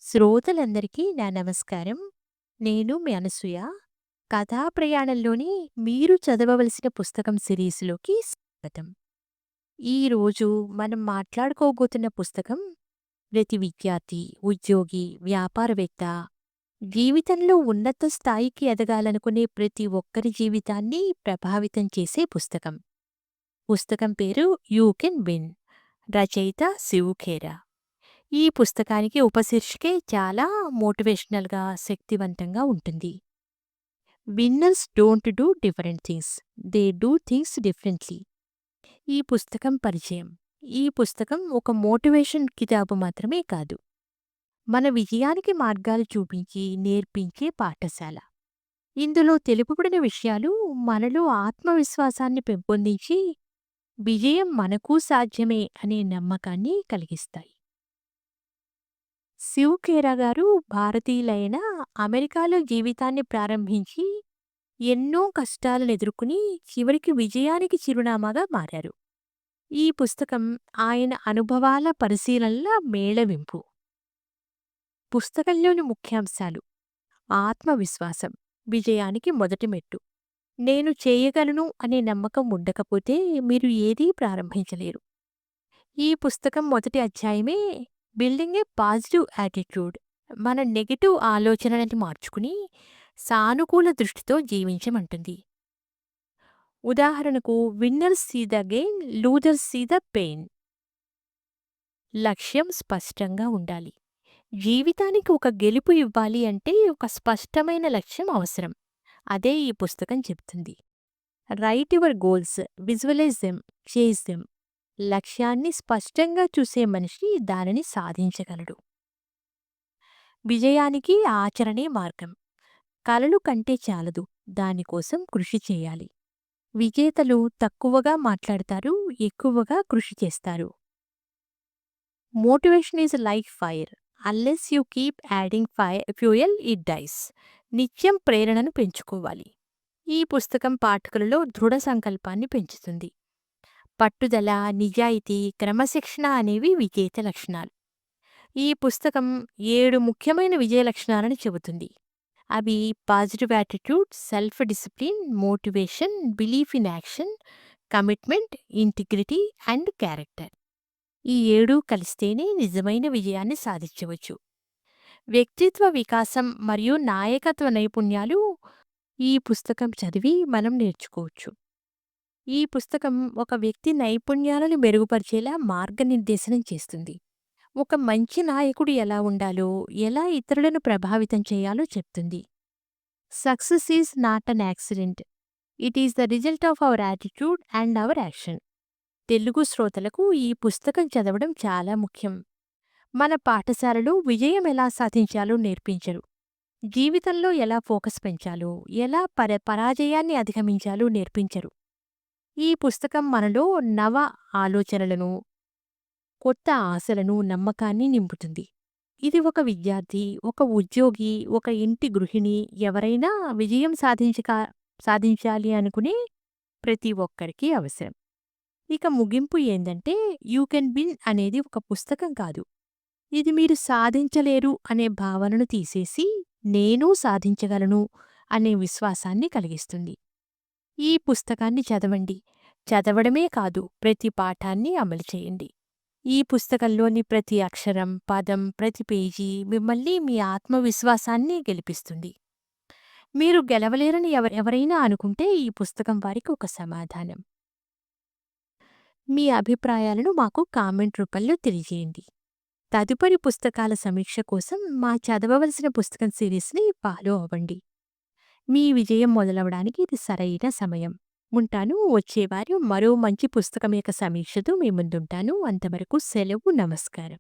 శ్రోతలందరికీ నా నమస్కారం. నేను మీ అనసూయ. కథా ప్రయాణంలోని మీరు చదవవలసిన పుస్తకం సిరీస్‌లోకి స్వాగతం. ఈరోజు మనం మాట్లాడుకోబోతున్న పుస్తకం ప్రతి విద్యార్థి, ఉద్యోగి, వ్యాపారవేత్త, జీవితంలో ఉన్నత స్థాయికి ఎదగాలనుకునే ప్రతి ఒక్కరి జీవితాన్ని ప్రభావితం చేసే పుస్తకం. పుస్తకం పేరు 'యూ కెన్ విన్'. రచయిత శివ్ ఖేరా. ఈ పుస్తకానికి ఉపశీర్షికే చాలా మోటివేషనల్‌గా, శక్తివంతంగా ఉంటుంది. 'Winners don't do different things. They do things differently'. ఈ పుస్తకం పరిచయం. ఈ పుస్తకం ఒక మోటివేషన్ కితాబు మాత్రమే కాదు. మన విజయానికి మార్గాలు చూపించి, నేర్పించే పాఠశాల. ఇందులో తెలుపబడిన విషయాలు మనలో ఆత్మవిశ్వాసాన్ని పెంపొందించి, విజయం మనకూ సాధ్యమే అనే నమ్మకాన్ని కలిగిస్తాయి. శివ్ ఖేరా గారు భారతీయులైన అమెరికాలో జీవితాన్ని ప్రారంభించి ఎన్నో కష్టాలను ఎదుర్కొని చివరికి విజయానికి చిరునామాగా మారారు. ఈ పుస్తకం ఆయన అనుభవాల పరిశీలనల మేళవింపు. పుస్తకంలోని ముఖ్యాంశాలు: ఆత్మవిశ్వాసం విజయానికి మొదటి మెట్టు. నేను చేయగలను అనే నమ్మకం ఉండకపోతే మీరు ఏదీ ప్రారంభించలేరు. ఈ పుస్తకం మొదటి అధ్యాయమే బిల్డింగ్ ఏ పాజిటివ్ యాటిట్యూడ్. మన నెగెటివ్ ఆలోచనలని మార్చుకుని సానుకూల దృష్టితో జీవించమంటుంది. ఉదాహరణకు, winners see the gain, losers see the pain. లక్ష్యం స్పష్టంగా ఉండాలి. జీవితానికి ఒక గెలుపు ఇవ్వాలి అంటే ఒక స్పష్టమైన లక్ష్యం అవసరం. అదే ఈ పుస్తకం చెప్తుంది. Write your goals, visualise them, chase them. లక్ష్యాన్ని స్పష్టంగా చూసే మనిషి దానిని సాధించగలడు. విజయానికి ఆచరణే మార్గం. కలలు కంటే చాలదు, దానికోసం కృషి చేయాలి. విజేతలు తక్కువగా మాట్లాడతారు, ఎక్కువగా కృషి చేస్తారు. Motivation is like fire. Unless you keep adding fuel it dies. నిత్యం ప్రేరణను పెంచుకోవాలి. ఈ పుస్తకం పాఠకులలో దృఢ సంకల్పాన్ని పెంచుతుంది. పట్టుదల, నిజాయితీ, క్రమశిక్షణ అనేవి విజేత లక్షణాలు. ఈ పుస్తకం 7 ముఖ్యమైన విజయ లక్షణాలను చెబుతుంది. అవి positive attitude, self discipline, motivation, belief in action, commitment, integrity and character. ఈ 7 కలిస్తేనే నిజమైన విజయాన్ని సాధించవచ్చు. వ్యక్తిత్వ వికాసం మరియు నాయకత్వ నైపుణ్యాలు ఈ పుస్తకం చదివి మనం నేర్చుకోవచ్చు. ఈ పుస్తకం ఒక వ్యక్తి నైపుణ్యాలను మెరుగుపరిచేలా మార్గనిర్దేశనం చేస్తుంది. ఒక మంచి నాయకుడు ఎలా ఉండాలో, ఎలా ఇతరులను ప్రభావితం చేయాలో చెప్తుంది. Success is not an accident. It is the result of our attitude and hour action. Telugu శ్రోతలకు ఈ పుస్తకం చదవడం చాలా ముఖ్యం. మన పాఠశాలలో విజయం ఎలా సాధించాలో నేర్పించరు. జీవితంలో ఎలా ఫోకస్ పెంచాలో, ఎలా పరాజయాన్ని అధిగమించాలో నేర్పించరు. ఈ పుస్తకం మనలో నవ ఆలోచనలను, కొత్త ఆశలను, నమ్మకాన్ని నింపుతుంది. ఇది ఒక విద్యార్థి, ఒక ఉద్యోగి, ఒక ఇంటి గృహిణి, ఎవరైనా విజయం సాధించాలి అనుకునే ప్రతి ఒక్కరికి అవసరం. ఇక ముగింపు ఏందంటే, యూ కెన్ విన్ అనేది ఒక పుస్తకం కాదు. ఇది మీరు సాధించలేరు అనే భావనను తీసేసి, నేను సాధించగలను అనే విశ్వాసాన్ని కలిగిస్తుంది. ఈ పుస్తకాన్ని చదవండి. చదవడమే కాదు, ప్రతి పాఠాన్ని అమలు చేయండి. ఈ పుస్తకంలోని ప్రతి అక్షరం, పదం, ప్రతి పేజీ మిమ్మల్ని మీ ఆత్మవిశ్వాసాన్ని గెలిపిస్తుంది. మీరు గెలవలేరని ఎవరైనా అనుకుంటే ఈ పుస్తకం వారికి ఒక సమాధానం. మీ అభిప్రాయాలను మాకు కామెంట్ రూపంలో తెలియజేయండి. తదుపరి పుస్తకాల సమీక్ష కోసం మా చదవవలసిన పుస్తకం సిరీస్ని ఫాలో అవ్వండి. మీ విజయం మొదలవడానికి ఇది సరైన సమయం. ఉంటాను. వచ్చేవారం మరో మంచి పుస్తకం యొక్క సమీక్షతో మీ ముందుంటాను. అంతవరకు సెలవు. నమస్కారం.